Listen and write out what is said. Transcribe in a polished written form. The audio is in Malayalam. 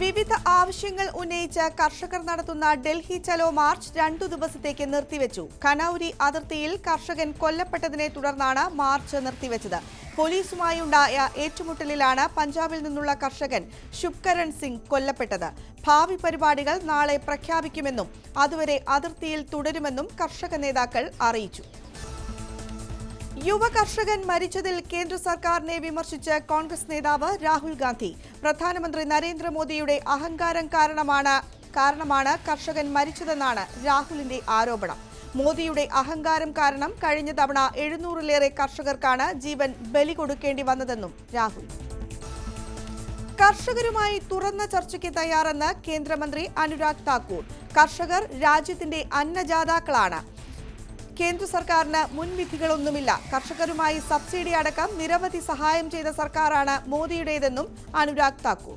വിവിധ ആവശ്യങ്ങൾ ഉന്നയിച്ച് കർഷകർ നടത്തുന്ന ഡൽഹി ചലോ മാർച്ച് 2 ദിവസത്തേക്ക് നിർത്തിവെച്ചു. ഖനൌരി അതിർത്തിയിൽ കർഷകൻ കൊല്ലപ്പെട്ടതിനെ തുടർന്നാണ് മാർച്ച് നിർത്തിവെച്ചത്. പോലീസുമായുണ്ടായ ഏറ്റുമുട്ടലിലാണ് പഞ്ചാബിൽ നിന്നുള്ള കർഷകൻ ശുഭ്കരൺ സിംഗ് കൊല്ലപ്പെട്ടത്. ഭാവി പരിപാടികൾ നാളെ പ്രഖ്യാപിക്കുമെന്നും അതുവരെ അതിർത്തിയിൽ തുടരുമെന്നും കർഷക നേതാക്കൾ അറിയിച്ചു. യുവ കർഷകൻ മരിച്ചതിൽ കേന്ദ്ര സർക്കാരിനെ വിമർശിച്ച് കോൺഗ്രസ് നേതാവ് രാഹുൽ ഗാന്ധി. പ്രധാനമന്ത്രി നരേന്ദ്രമോദിയുടെ അഹങ്കാരം കാരണമാണ് കർഷകൻ മരിച്ചതെന്നാണ് രാഹുലിന്റെ ആരോപണം. മോദിയുടെ അഹങ്കാരം കാരണം കഴിഞ്ഞ തവണ 700-ലേറെ കർഷകർക്കാണ് ജീവൻ ബലി കൊടുക്കേണ്ടി വന്നതെന്നും രാഹുൽ. കർഷകരുമായി തുറന്ന ചർച്ചയ്ക്ക് തയ്യാറെന്ന് കേന്ദ്രമന്ത്രി അനുരാഗ് താക്കൂർ. കർഷകർ രാജ്യത്തിന്റെ അന്നജാതാക്കളാണ്. കേന്ദ്ര സർക്കാരിന് മുൻവിധികളൊന്നുമില്ല. കർഷകരുമായി സബ്സിഡി അടക്കം നിരവധി സഹായം ചെയ്ത സർക്കാരാണ് മോദിയുടേതെന്നും അനുരാഗ് താക്കൂർ.